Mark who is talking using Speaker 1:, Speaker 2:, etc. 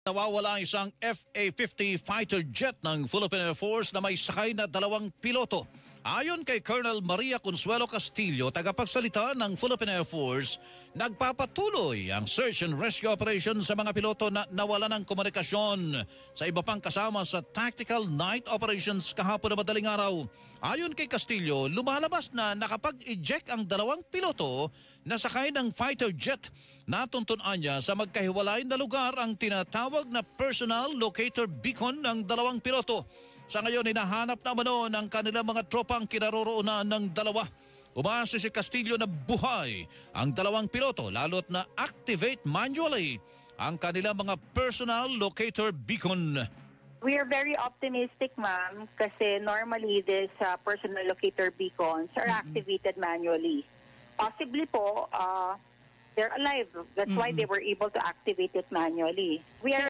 Speaker 1: Nawawala isang FA-50 fighter jet ng Philippine Air Force na may sakay na 2 piloto. Ayon kay Colonel Maria Consuelo Castillo, tagapagsalita ng Philippine Air Force, nagpapatuloy ang search and rescue operation sa mga piloto na nawala ng komunikasyon sa iba pang kasama sa tactical night operations kahapon na madaling araw. Ayon kay Castillo, lumalabas na nakapag-eject ang 2 piloto na sakay ng fighter jet. Natuntunan niya sa magkahiwalay na lugar ang tinatawag na personal locator beacon ng 2 piloto. Sa ngayon, hinahanap na umano ng kanilang mga tropang kinaroroonan ng 2. Umasa si Castillo na buhay ang 2 piloto lalo't na activate manually ang kanilang mga personal locator beacon.
Speaker 2: We are very optimistic, ma'am, kasi normally these personal locator beacons are activated manually. Possibly po, they're alive. That's why they were able to activate it manually. We are